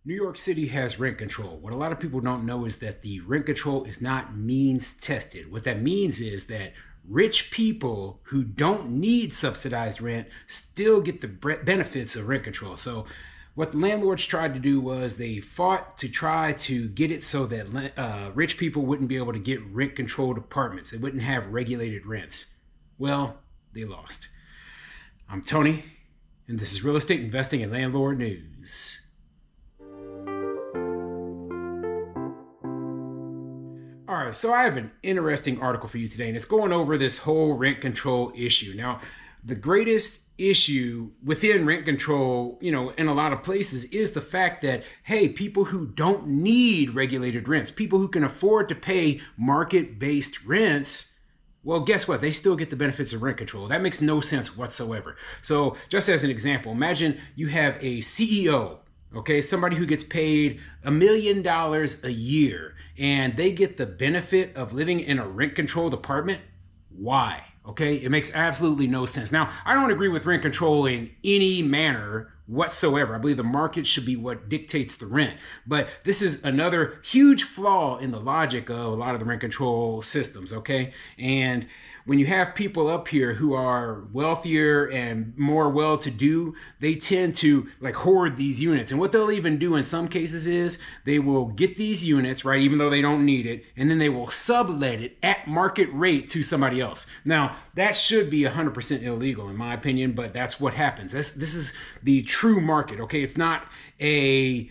New York City has rent control. What a lot of people don't know is that the rent control is not means tested. What that means is that rich people who don't need subsidized rent still get the benefits of rent control. So what the landlords tried to do was they fought to try to get it so that rich people wouldn't be able to get rent controlled apartments. They wouldn't have regulated rents. Well, they lost. I'm Tony, and this is Real Estate Investing and Landlord News. All right, so I have an interesting article for you today, and it's going over this whole rent control issue. Now, the greatest issue within rent control, in a lot of places is the fact that, hey, people who don't need regulated rents, people who can afford to pay market-based rents, well, guess what? They still get the benefits of rent control. That makes no sense whatsoever. So just as an example, imagine you have a CEO, okay, somebody who gets paid $1 million a year, and they get the benefit of living in a rent-controlled apartment. Why? Okay, it makes absolutely no sense. Now, I don't agree with rent control in any manner whatsoever. I believe the market should be what dictates the rent. But this is another huge flaw in the logic of a lot of the rent control systems, okay? And when you have people up here who are wealthier and more well-to-do, they tend to hoard these units. And what they'll even do in some cases is they will get these units, right, even though they don't need it, and then they will sublet it at market rate to somebody else. Now, that should be 100% illegal in my opinion, but that's what happens. This is the true market, okay? It's not a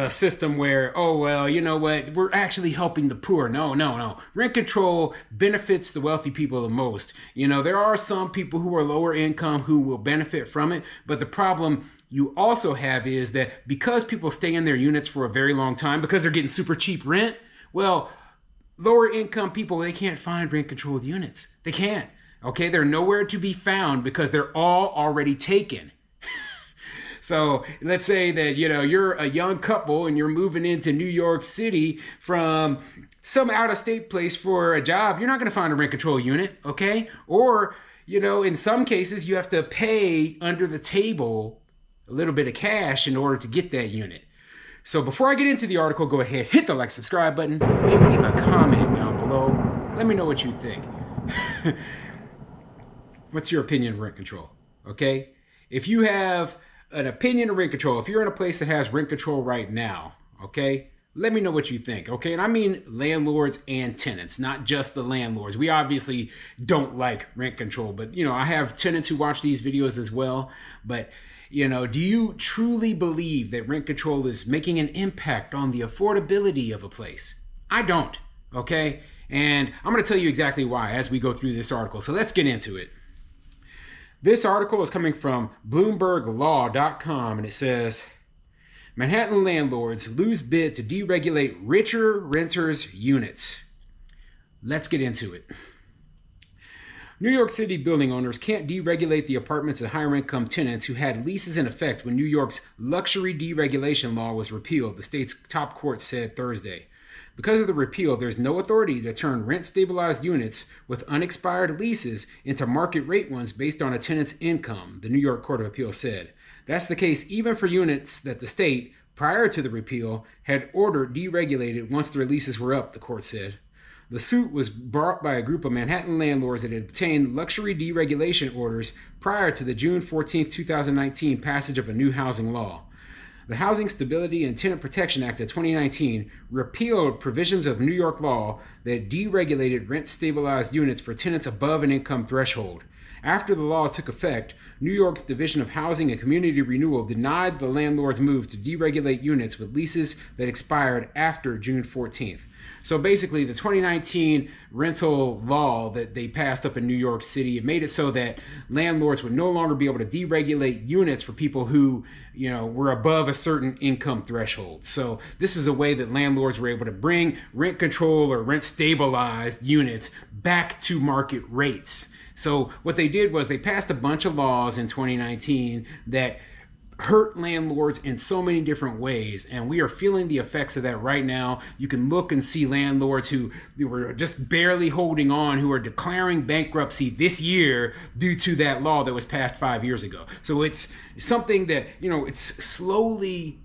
system where, oh, well, you know what, we're actually helping the poor. No. Rent control benefits the wealthy people the most. There are some people who are lower income who will benefit from it, but the problem you also have is that because people stay in their units for a very long time, because they're getting super cheap rent, well, lower income people, they can't find rent controlled units. They can't, okay? They're nowhere to be found because they're all already taken. So let's say that, you're a young couple and you're moving into New York City from some out-of-state place for a job. You're not going to find a rent control unit, okay? Or, in some cases, you have to pay under the table a little bit of cash in order to get that unit. So before I get into the article, go ahead, hit the like, subscribe button, maybe leave a comment down below. Let me know what you think. What's your opinion of rent control, okay? If you have an opinion of rent control, if you're in a place that has rent control right now, okay, let me know what you think, okay? And I mean landlords and tenants, not just the landlords. We obviously don't like rent control, but I have tenants who watch these videos as well. But do you truly believe that rent control is making an impact on the affordability of a place? I don't, okay? And I'm going to tell you exactly why as we go through this article. So let's get into it. This article is coming from BloombergLaw.com, and it says, Manhattan landlords lose bid to deregulate richer renters' units. Let's get into it. New York City building owners can't deregulate the apartments of higher income tenants who had leases in effect when New York's luxury deregulation law was repealed, the state's top court said Thursday. Because of the repeal, there's no authority to turn rent-stabilized units with unexpired leases into market-rate ones based on a tenant's income, the New York Court of Appeal said. That's the case even for units that the state, prior to the repeal, had ordered deregulated once their leases were up, the court said. The suit was brought by a group of Manhattan landlords that had obtained luxury deregulation orders prior to the June 14, 2019 passage of a new housing law. The Housing Stability and Tenant Protection Act of 2019 repealed provisions of New York law that deregulated rent-stabilized units for tenants above an income threshold. After the law took effect, New York's Division of Housing and Community Renewal denied the landlord's move to deregulate units with leases that expired after June 14th. So basically, the 2019 rental law that they passed up in New York City, it made it so that landlords would no longer be able to deregulate units for people who, were above a certain income threshold. So this is a way that landlords were able to bring rent control or rent stabilized units back to market rates. So what they did was they passed a bunch of laws in 2019 that hurt landlords in so many different ways, and we are feeling the effects of that right now. You can look and see landlords who were just barely holding on, who are declaring bankruptcy this year due to that law that was passed 5 years ago. So it's something that, it's slowly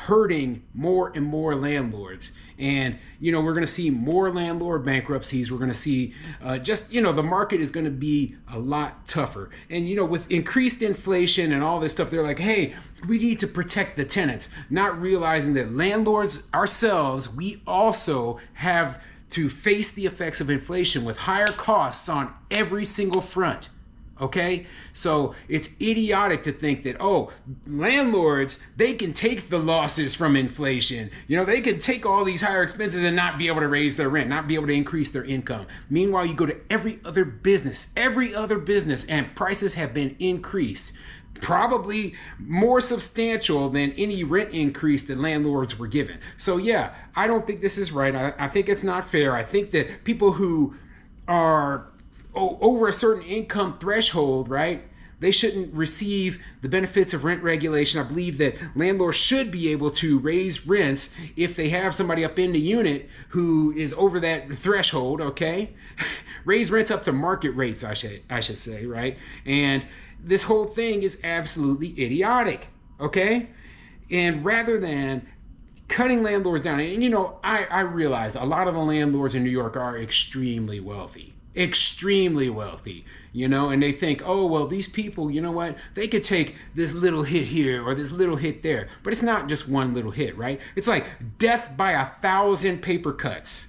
hurting more and more landlords. And, you know, we're going to see more landlord bankruptcies. We're going to see just, you know, the market is going to be a lot tougher. And, you know, with increased inflation and all this stuff, they're like, hey, we need to protect the tenants, not realizing that landlords ourselves, we also have to face the effects of inflation with higher costs on every single front. Okay, so it's idiotic to think that, oh, landlords, they can take the losses from inflation. You know, they can take all these higher expenses and not be able to raise their rent, not be able to increase their income. Meanwhile, you go to every other business, and prices have been increased, probably more substantial than any rent increase that landlords were given. So yeah, I don't think this is right. I think it's not fair. I think that people who are over a certain income threshold, right, they shouldn't receive the benefits of rent regulation. I believe that landlords should be able to raise rents if they have somebody up in the unit who is over that threshold, okay? Raise rents up to market rates, I should say, right? And this whole thing is absolutely idiotic, okay? And rather than cutting landlords down, and you know, I realize a lot of the landlords in New York are extremely wealthy, you know, and they think, oh, well, these people, you know what, they could take this little hit here or this little hit there. But it's not just one little hit, right? It's like death by 1,000 paper cuts.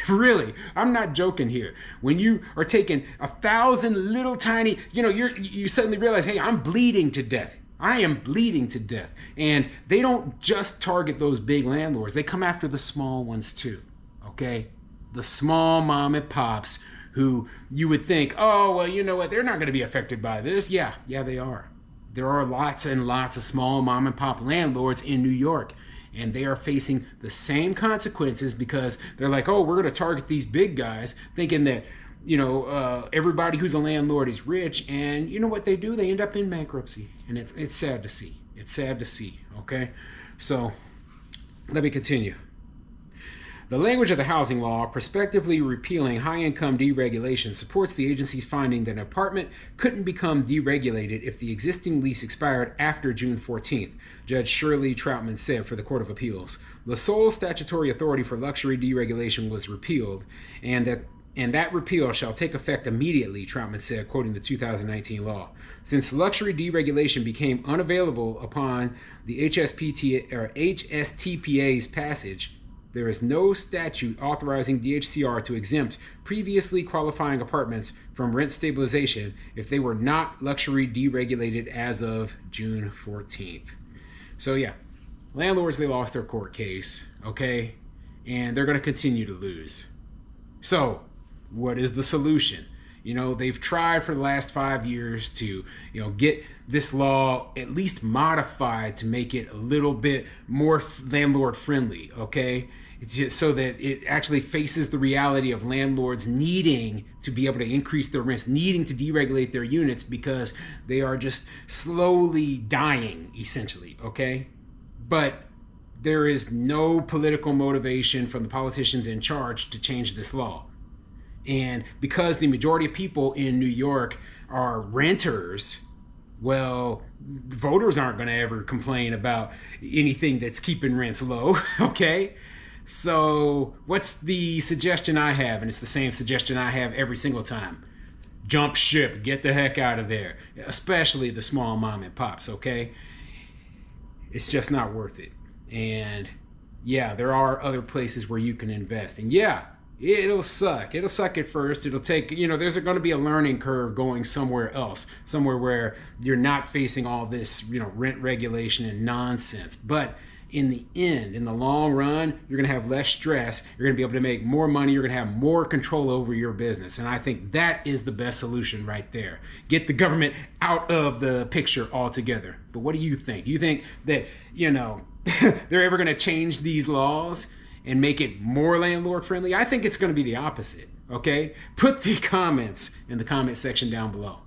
Really, I'm not joking here. When you are taking 1,000 little tiny, you know, you suddenly realize, hey, I'm bleeding to death. I am bleeding to death. And they don't just target those big landlords. They come after the small ones too, okay? The small mom and pops who you would think, oh, well, you know what, they're not going to be affected by this. Yeah, they are. There are lots and lots of small mom and pop landlords in New York, and they are facing the same consequences because they're like, oh, we're going to target these big guys, thinking that, you know, everybody who's a landlord is rich. And you know what they do? They end up in bankruptcy, and it's sad to see. It's sad to see, okay? So let me continue. The language of the housing law, prospectively repealing high-income deregulation, supports the agency's finding that an apartment couldn't become deregulated if the existing lease expired after June 14th, Judge Shirley Troutman said for the Court of Appeals. The sole statutory authority for luxury deregulation was repealed, and that repeal shall take effect immediately, Troutman said, quoting the 2019 law. Since luxury deregulation became unavailable upon the HSTPA's passage, there is no statute authorizing DHCR to exempt previously qualifying apartments from rent stabilization if they were not luxury deregulated as of June 14th. So yeah, landlords, they lost their court case, okay? And they're going to continue to lose. So what is the solution? You know, they've tried for the last 5 years to, you know, get this law at least modified to make it a little bit more landlord friendly, okay? It's just so that it actually faces the reality of landlords needing to be able to increase their rents, needing to deregulate their units because they are just slowly dying, essentially, okay? But there is no political motivation from the politicians in charge to change this law. And because the majority of people in New York are renters, well, voters aren't going to ever complain about anything that's keeping rents low, okay? So what's the suggestion I have? And it's the same suggestion I have every single time. Jump ship, get the heck out of there, especially the small mom and pops, okay? It's just not worth it. And yeah, there are other places where you can invest. And yeah, it'll suck. It'll suck at first. It'll take, you know, there's going to be a learning curve going somewhere else, somewhere where you're not facing all this, you know, rent regulation and nonsense. But in the end, in the long run, you're going to have less stress. You're going to be able to make more money. You're going to have more control over your business. And I think that is the best solution right there. Get the government out of the picture altogether. But what do you think? Do you think that, you know, they're ever going to change these laws and make it more landlord friendly? I think it's going to be the opposite, okay? Put the comments in the comment section down below.